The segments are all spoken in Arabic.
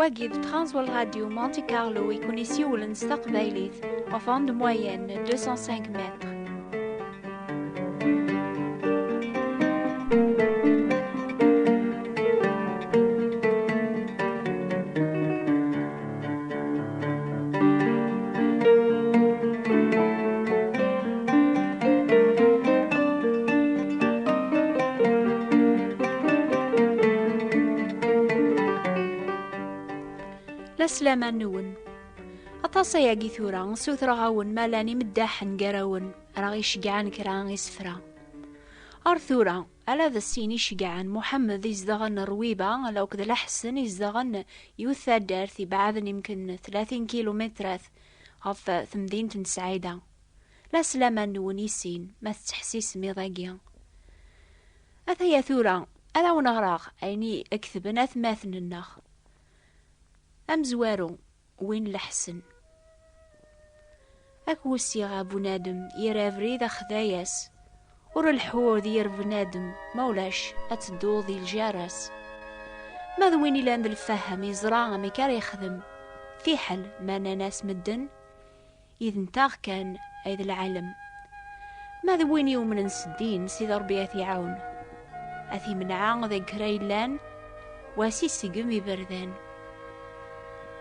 Wagid Transworld Radio Monte Carlo يكون يسيولن ستقبايليت of onde moyenne 205 mètres. لسلاما نون أطاسا ياقي ثورا سوثرا غاون مالاني مداحن قراون راغي شقعان كران يسفرا أرثورا على ذا السين يشقعان محمد يزدغن رويبا لو كذا لحسن يزدغن يوثا دارثي بعد يمكن 30 كيلومترات غف ثمدينة سعيدة لسلاما نون يسين ما تحسيس ميضاقيا أثيا ثورا ألا ونغراغ أيني أكثبن أثماثن النخ أمزوارو وين لحسن أكو السيغا بنادم يرافري ذا خذاياس ور الحور دير بنادم مولاش أتدو ذي الجارس ماذا وين لاند الفهم يزرع ميكار يخدم في حل ما ناس مدن إذ انتاغ كان أيد العالم ماذا وين يوم من نسدين سيد ربي يعاون أثي منعا ذا كريلان واسي سيقمي بردان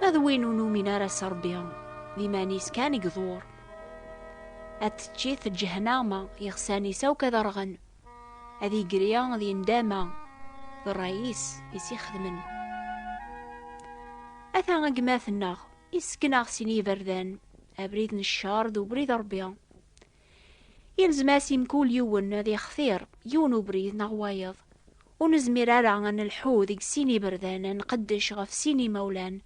هذا وين نومينا راس ربيا ذي مانيس كان يقضور أتتشيث الجهنامة يغساني سو كذا رغن هذي قريان ذي ندامة ذي الرئيس يسيخدمن أثا قماث الناغ يسكن سيني بردان أبريد الشارد وبريد ربيا يلزماسي مكول يون ذي خثير يونو بريد نغوايض ونزمير عن الحوذ يكسيني بردان نقدش غف سيني مولان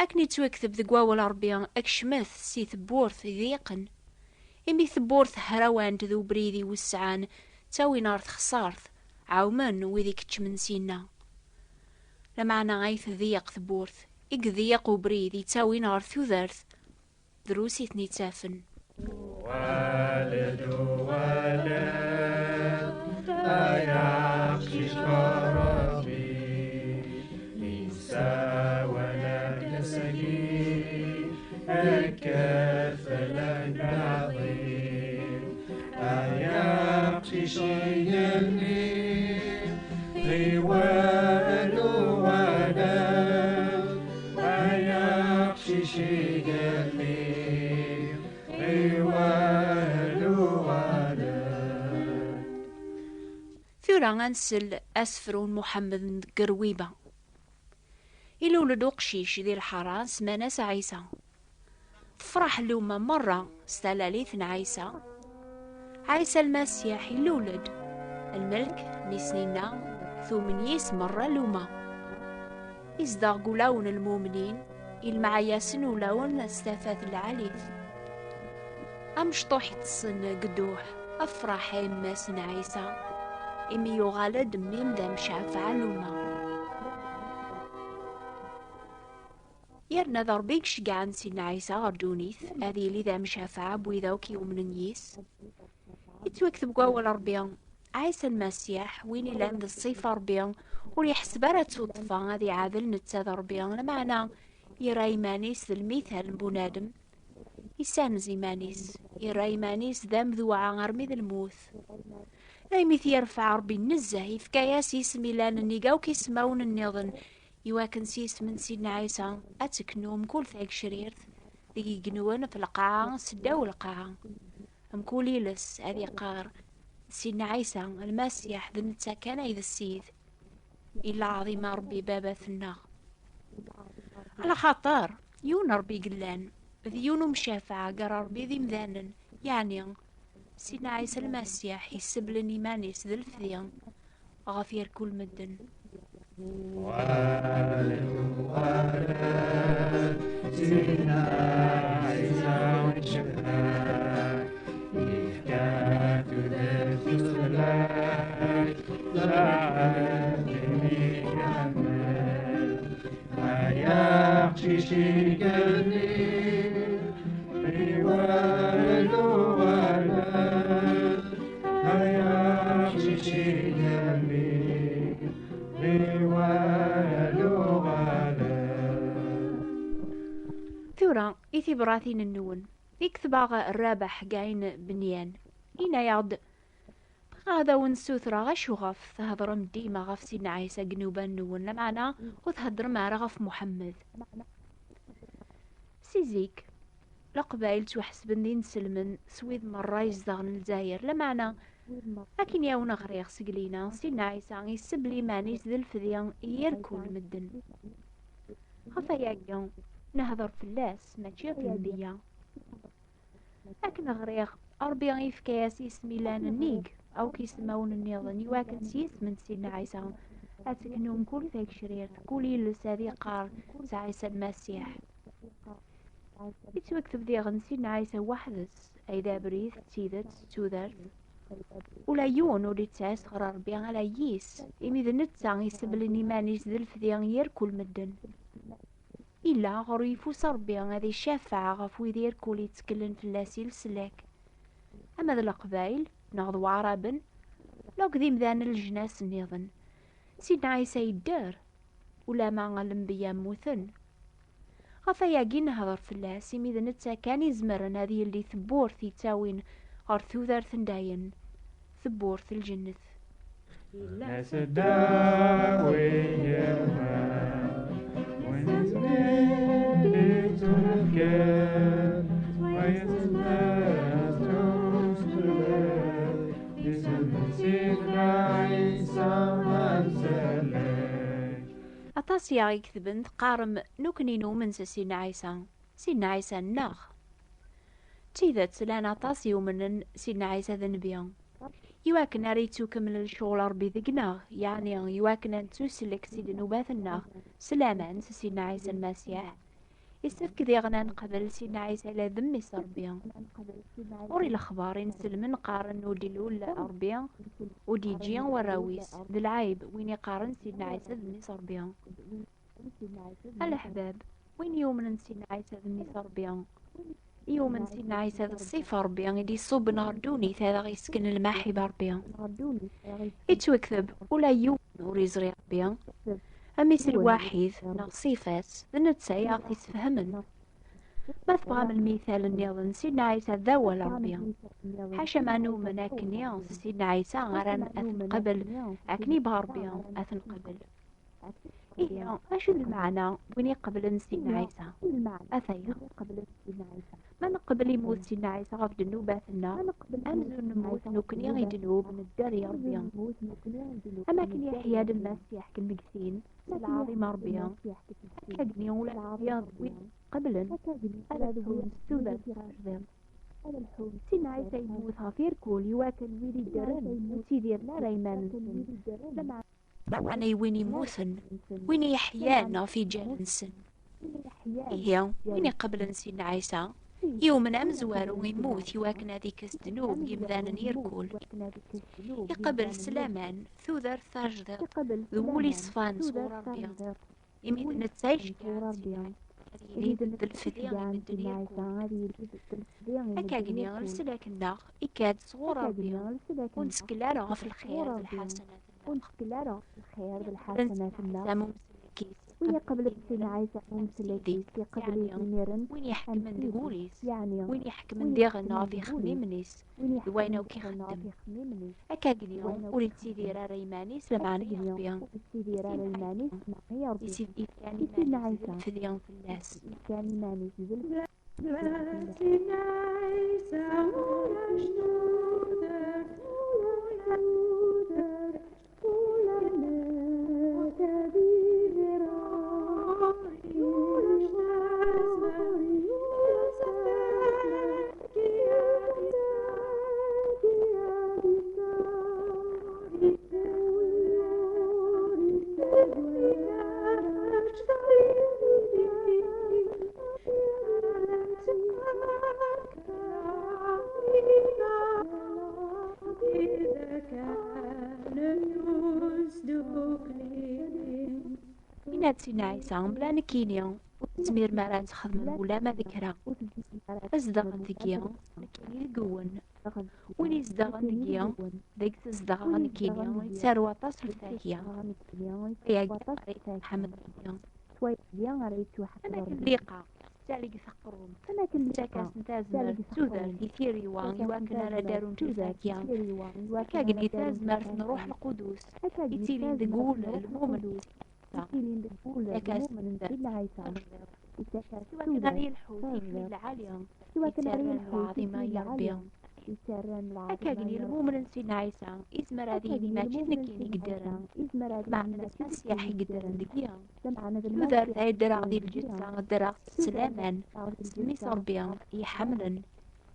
أكني توكثب ذقواو الأربيان أكشمث سي ثبورث ذيقن إمي ثبورث هروان تذو بريدي والسعان تاوي نارث خسارث عاومن وذي كتشمن سينا لمعنا غايث ذيق ثبورث إك ذيق وبريدي تاوي نارث وذرث دروسي ثني تافن والد أياخشش فربي إنسا ولا تسقي الكفل العظيم أياخشش يلي غوال ولا أياخشش يلي ثورا غنسل أسفرون محمد قرويبة إلو ولدو قشيش ذي الحران سماناس عيسى تفرح اللومة مرة ستلاليثن عيسى المسيح يلولد الملك نسنينا ثومنيس مرة لومة إزداغ قولاون المؤمنين المعياسن ولاون استفاث العليث أمشطوح يتصن قدوح أفرح يماسن عيسى إمي يغالد من ذا مشافع لوما يرنا ضربيك شقعان سين عيسى غردونيث هذه اللي ذا مشافع بويذاوك يوم نيس يتوكثب قوة الأربيان عيسى المسيح وين لان ذا الصيف أربيان وليحسب رات صدفة هذه عادل نتساذ أربيان لمعنى يراي مانيس ذا المثال بنادم يسانز إيمانيس يراي مانيس ذا مذوعا غرمي ذا الموث أيميث يرفع ربي النزه يفكاياس يسمي لان النيقاو كيسماون النظن يواكن سيس من سيدنا عيسى أتكنوم كل ثاق شريرث ذي يقنون في القاعة سداو القاعة أمكولي لس هذي قار سيدنا عيسى المسيح ذا نتساكن إذا السيد إلا عظيم ربي بابا ثنا على خاطر يون ربي قلان ذي يونو مشافعة قرار ربي ذي مذانن يعني سيدنا عيسى المسيح يسبلن إيمانيس ذا الفذيان غافير كل مدن سيدنا عيسى وشفاك يحكاك ذا في صلاك لعلمي كمال ما يخشيش قلبي براثين النون يكتب الرابح قاين بنيان إنا يعد هذا ونسوثرا غشو غف تهضرم ديما غف سيدنا عيسى قنوبا نون لمعنا وتهضر مع غف محمد سيزيك لقبايل توحسبن دين سلمن سويد مرة يزدغن الجزائر لمعنا لكن ياونا غريغ سقلينا سيدنا عيسى يسب لي مانيس ذي الفديان يركو المدن غفا ياقيا نهضر في اللاس ماشي غير لكن غريغ أربي يفكاس اسمي لان النيق أو كيسمون النيضن يواكن سيس من سيدنا عيسى أتكنون كل فيك شرير كولي لسادي قار عيسى المسيح يتوكتب ديغن سيدنا عيسى وحدس أيدا بريث تيدت تودر ولا يون ولي تاس غرار بيان على ييس إمي ذا نتسان يسبلني مانيس ذا الفديان يركل مدن إلا غريفو صربيان هذي الشافعة غفو يدير كولي تكلن في اللاسيل سلاك أما ذا القبايل نغضو عربا لو قديم ذان الجناس النظن سيدنا عيسى يدار ولا مع الانبياء موثن غفا ياقي نهضر في اللاس إمي ذا نتا كان يزمرن هذه اللي ثبورث يتاوين غار ثوذر ثنداين ثبورث الجنث As a dove when it's made to get, why is it last to live? This is the secret someone select. أطاس يا يكذبن قارم نكنينو من سيدنا عيسى سيدنا عيسى الناخ تيذات لان أطاس يومن سيدنا عيسى ذا نبيان يواكن ريتو كمل الشغل ربي ذقناه يعني يواكن أن تسلك سيد نوبات الناغ سلاما سيدنا عيسى المسيح يستفك ذي غنان قبل سيدنا عيسى إلى ذمي سربيان وري الأخبار نسلمن قارن ودي الأولى أربيان ودي جيان وراويس ذي العيب وين يقارن سيدنا عيسى ذمي سربيان الأحباب وين يومن سيدنا عيسى ذمي سربيان يوم سيدنا عيسى الصيف ربيان يدي صوب نهار دوني هذا غيسكن الماحي بربيان يتوكذب ولا يوم وريزري ربيان أميس الواحد نصيفات ذنتسا يعطي تفهمن ما تبغى من المثال النيضن سيدنا عيسى ذاول ربيان حاشا ما نومن أكني سيدنا عيسى غران أثن قبل أكني بهربيان أثن قبل إيه أش المعنى وين يقبل سيدنا عيسى أثيا ما نقبل يموت سيدنا عيسى غف دنوباتنا أمزو نموت نكني غي دنوب ندار يا ربيان أما كن يحيى المسيح كالمقسين العظيم ربيان كاقني ولا العظيم وين قبلا ألا ذهون السودة سيدنا عيسى يموت غفير كول يواكل ويلي درن وتيدير لا ريمان لما أنا وين يموتن وين يحيانا في جالنسن إيه وين قبل سيدنا عيسى يوم أمزوار ويموت يواكن هذيك الذنوب يمذانا يركول يقبل سلامان ثوذر ثاجدر ذولي صفان صور ربيان يمين نتسايش كان يريد الفديان من الدنيا أكاقني غلسلاك الناغ إكاد صغور ربيان ونسكلارا في الخير بالحسنات الناغ وين قبل سيدنا عيسى مسلكيس قبل يميرن وين يحكم من دغوريس وين يحكم من ديغنا في خميمنيس وين وكي خدم أكاقني وريد سيدي را ريمانيس لمعنى يخبيان يسيد سيدنا عيسى فديان في الناس سيدنا عيسى سيدنا عيسى بلا نكينيا وتسمير مرات خدم ولا ما ذكرها أزدغن ذكيا نكيني القون وين يزدغن ذكيا ذيك تزدغن نكينيا ويتسار وطاس الفاكية يا قريت محمد ذكيا أما كذليقة تالي ثقرهم فما كان تاكاس نتازمر تالي تودر ثقرهم. يثيري وان يواكن على دارون تفاكيان هكا هكا قد يتازمر نروح القدوس يتيلين تقول المؤمن تاكاس إلا عيسى يواكن على الحوت يثني العالية يتسرن العظيمة يا ربي هكا قني المؤمن سيدنا عيسى إزمر هذه ما تنكيني قدرن معنى المسيح يقدرن دقيقة يودر ذا الدراغ ديال الجثة الدراغ سلامان سمي صربيا يحملن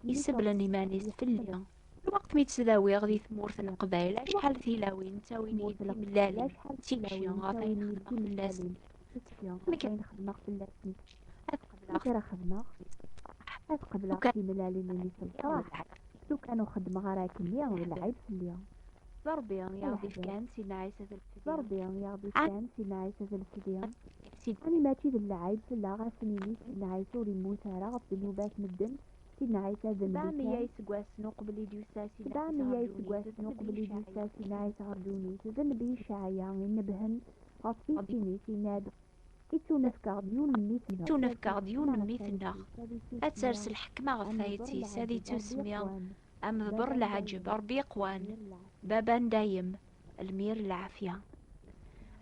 يسبلن إيمانيس في الليل الوقت مي تسلاوي غادي ثمورث القبائل شحال ثيلاوين تاويني ملالي تيمشي غادي نخدم في الناس مي كاين خدمة في اللاسن قبل راه خدمة قبل وكان- في ملالي اللي في الفرح لو كانوا خدمة غير كمية ولا عيب في اليوم ضربيا ياخدي كان سيدنا عيسى ضربي ياخدي كان سيدنا عيسى الفديان سيدنا أنا ماشي اللعيب في لا غاسنيني سيدنا عيسى وليموت راه غف ذنوبات مدن سيدنا عيسى ذنب بعمي يسقواس نقبل يدوسا سيدنا دعني يسقواس نقبل يدوسا سيدنا عيسى عرجوني ذنب يشعيا نبهن غطي سيني سيناد إتو نفكار ديون الميثنا تونفكار ديون الميثنا أتسرس الحكمة غثايتي سادي تسميا أم ذبر العجب ربي قوان بابان دايم المير العافية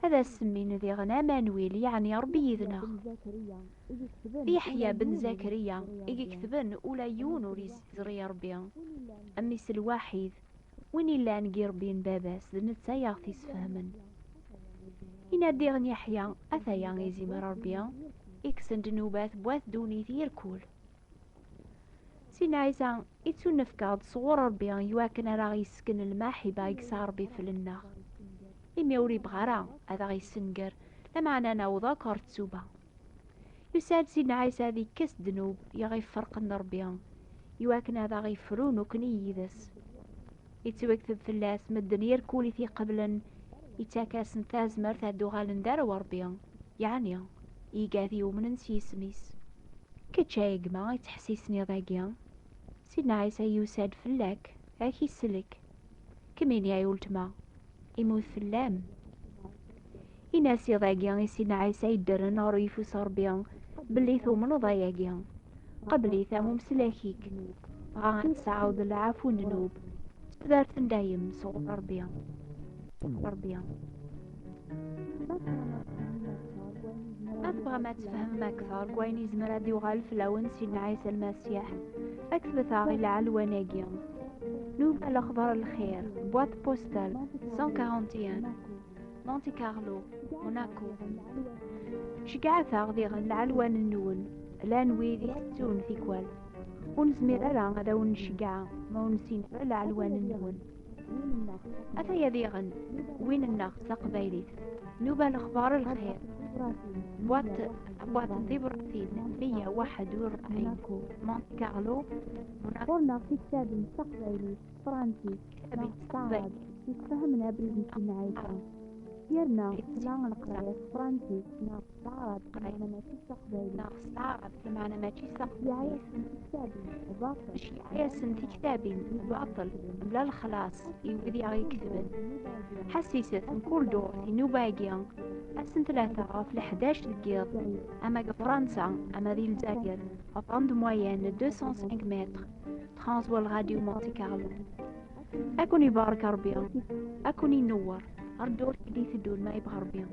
هذا السمين ذي غنا مانويل يعني ربي يذنا يحيى بن زكريا يكتبن أولا يونور يزري ربي أميس الواحد وين إلا نقير بين باباس نتا يغثي سفهمن إنا ديغن يحيى أثايا يزيم ربي إكسن نوبات بواث دوني يركول سينا عيسى إتو نفكاد صغور ربي يواكن راه يسكن الماحبة يكسار بي في النار إمي وري بغارا هذا غيسنقر لمعنا نوضا كارتسوبا يساد سيدنا عيسى ذي كس دنوب يغي فرق ربي يواكن هذا غيفرون وكني يذس يتوكتب في اللاس مدن يركولي في قبلا يتاكاس نتاز مرثا دوغال ندار وربيا يعني يقاذي ومن نسي سميس كتشايق ما يتحسيسني ضاقيا سيدنا عيسى يساد فلاك هاكي السلك كمين يا يولتما يموت فلام يناسي ضاقيا سيدنا عيسى يدرن غريفو صربيا باللي ثومن ضايقيا قبلي ثامو سلاكيك غان تسعود العفو النوب تبدارت دايم صوت ربيا ما تبغى ما تفهم أكثر كوين يزمر هاد يغال في لون سيدنا عيسى المسيح أكثبت غي العلواناقيا نوب الأخضر الخير بوات بوستال 141 مونتي كارلو موناكو شقعتها غديغن العلوان النون لا نوي ذي ستون ثيكوال ونزمير ألا غدا ونشقع ما ونسين العلوان النون أثايا ذيغن وين النغس قبايليت نوبة الأخبار الخير بوات ديبرتين 141 مونتي كارلو موناكو قلنا في كتاب مستقبلي فرنسي صعب يتفهمنا بالمسكين عيسى ديالنا سمعنا القراية فرنسي نستعرض معنا ماشي مستقبلي نستعرض معنا ماشي يا عيسى كتابي وباطل يا سنتي كتابي باطل بلا الخلاص يبدي يكتبن حسيست نقول دور نوباقيا أسن 3 في 11 القيض أما فرنسا أما ذي الجزائر أطند موين 205 متر ترانسوا الراديو مونتي كارلو أكون يبارك ربي أكون ينور أردور كدي ثدون ما يبغى ربي